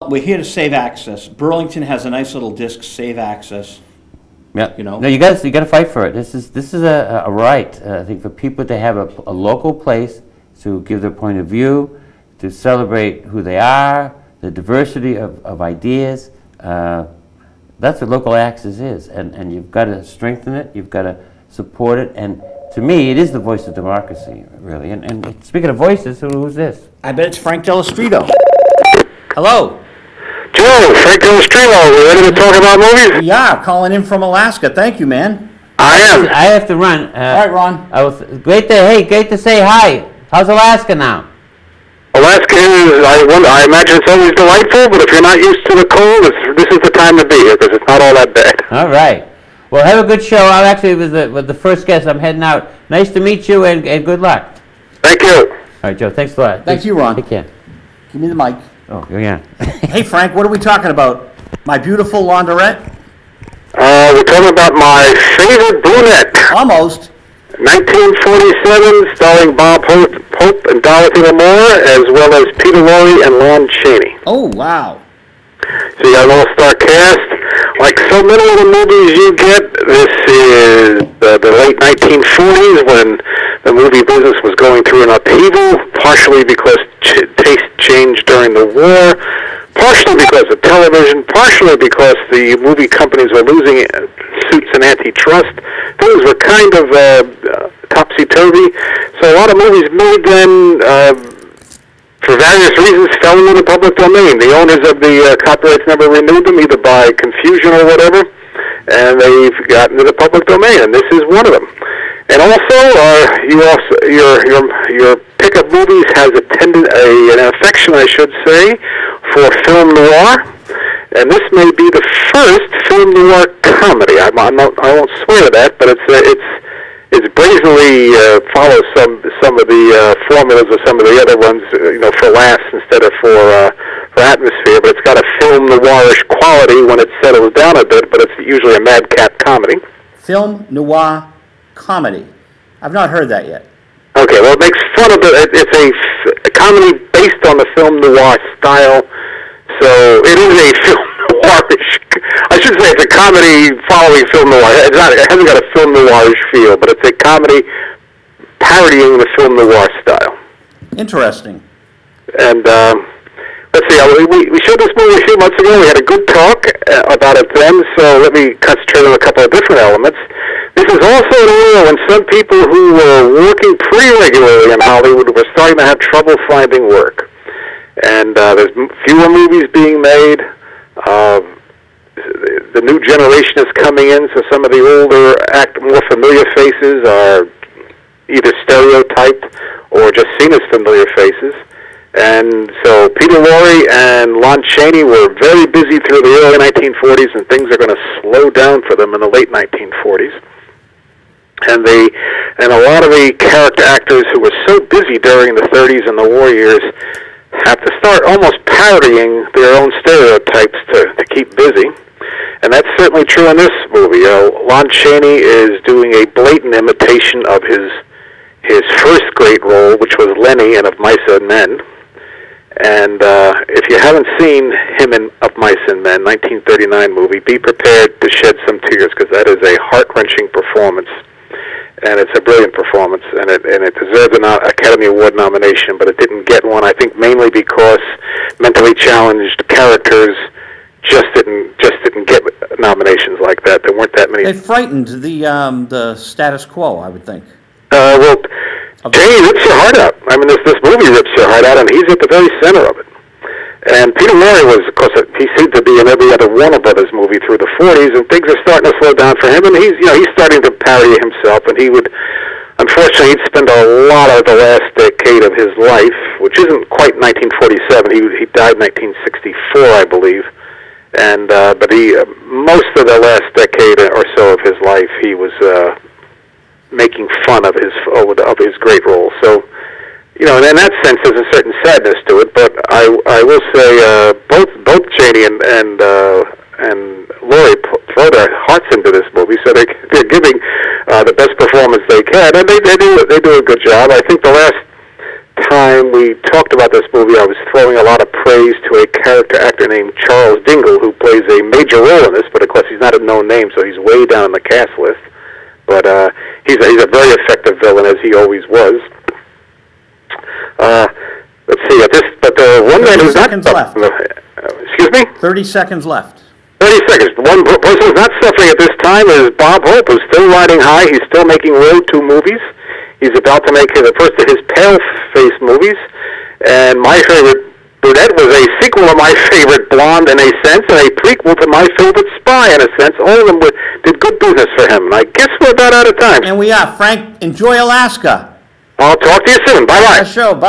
Well, we're here to save access. Burlington has a nice little disc, Save Access. Yeah. You know? No, you got to fight for it. This is a right, I think, for people to have a local place to give their point of view, to celebrate who they are, the diversity of ideas. That's what local access is, and you've got to strengthen it. You've got to support it, and to me, it is the voice of democracy, really. And speaking of voices, who's this? I bet it's Frank Dello Stritto. Hello. Joe, Frank Dello Stritto, we ready to talk about movies? Yeah, calling in from Alaska. Thank you, man. I am. I have to run. All right, Ron. Great to say hi. How's Alaska now? Alaska is, I imagine it's always delightful, but if you're not used to the cold, this is the time to be here, because it's not all that bad. All right. Well, have a good show. I actually was the first guest. I'm heading out. Nice to meet you, and good luck. Thank you. All right, Joe. Thanks a lot. Thank you, Ron. Take care. Give me the mic. Oh, yeah. Hey, Frank, what are we talking about? My Beautiful Laundrette? We're talking about My Favorite Brunette. Almost. 1947, starring Bob Hope and Dorothy Lamour, as well as Peter Lorre and Lon Chaney. Oh, wow. So you got an all-star cast. Like so many of the movies you get, this is the late 1940s when the movie business was going through an upheaval, partially because taste changed during the war, partially because of television, partially because the movie companies were losing suits and antitrust. Things were kind of topsy-turvy. So a lot of movies made then, for various reasons, fell into the public domain. The owners of the copyrights never renewed them, either by confusion or whatever, and they've gotten into the public domain, and this is one of them. And also, your pick of movies has an affection, I should say, for film noir, and this may be the first film noir comedy. I won't swear to that, but it's brazenly follows some of the formulas of some of the other ones, for laughs instead of for atmosphere. But it's got a film noirish quality when it settles down a bit. But it's usually a madcap comedy. Film noir comedy. I've not heard that yet. Okay, well, it makes fun of it. It's a comedy based on the film noir style. So it is a film noirish. I should say it's a comedy following film noir. It hasn't got a film noirish feel, but it's a comedy parodying the film noir style. Interesting. And let's see, we showed this movie a few months ago. We had a good talk about it then, so let me concentrate on a couple of different elements. This is also an era when some people who were working pretty regularly in Hollywood were starting to have trouble finding work. And there's fewer movies being made. The new generation is coming in, so some of the older, more familiar faces are either stereotyped or just seen as familiar faces. And so Peter Lorre and Lon Chaney were very busy through the early 1940s, and things are going to slow down for them in the late 1940s. And a lot of the character actors who were so busy during the 30s and the war years have to start almost parodying their own stereotypes to keep busy. And that's certainly true in this movie. Lon Chaney is doing a blatant imitation of his first great role, which was Lenny in Of Mice and Men. And if you haven't seen him in Of Mice and Men, 1939 movie, be prepared to shed some tears, because that is a heart-wrenching performance. And it's a brilliant performance, and it deserved an Academy Award nomination, but it didn't get one, I think mainly because mentally challenged characters just didn't get nominations like that. There weren't that many. It frightened the status quo, I would think. Well, Jay rips your heart out. I mean, this movie rips your heart out, and he's at the very center of it. And Peter Lorre was, of course, he seemed to be in every other Warner Brothers movie through the 40s, and things are starting to slow down for him. And he's starting to parody himself, and unfortunately, he'd spend a lot of the last decade of his life, which isn't quite 1947. He died in 1964, I believe. And but most of the last decade or so of his life, he was making fun of his great role. So, in that sense, there's a certain sadness to it. But I will say both Chaney and Lorre throw their hearts into this movie, so they're giving the best performance they can, and they do a good job. I think the last time we talked about this movie, I was throwing a lot of praise to a character actor named Charles Dingle, who plays a major role in this, but of course he's not a known name, so he's way down on the cast list. But he's a very effective villain, as he always was. Let's see, but the one man who's not... 30 seconds left. Excuse me? 30 seconds left. 30 seconds. The one person who's not suffering at this time is Bob Hope, who's still riding high. He's still making Road to movies. He's about to make the first of his Pale-Face movies. And My Favorite Brunette was a sequel to My Favorite Blonde in a sense, and a prequel to My Favorite Spy in a sense. All of them did good business for him. And I guess we're about out of time. And we are. Frank, enjoy Alaska. I'll talk to you soon. Bye-bye. Show. Bye.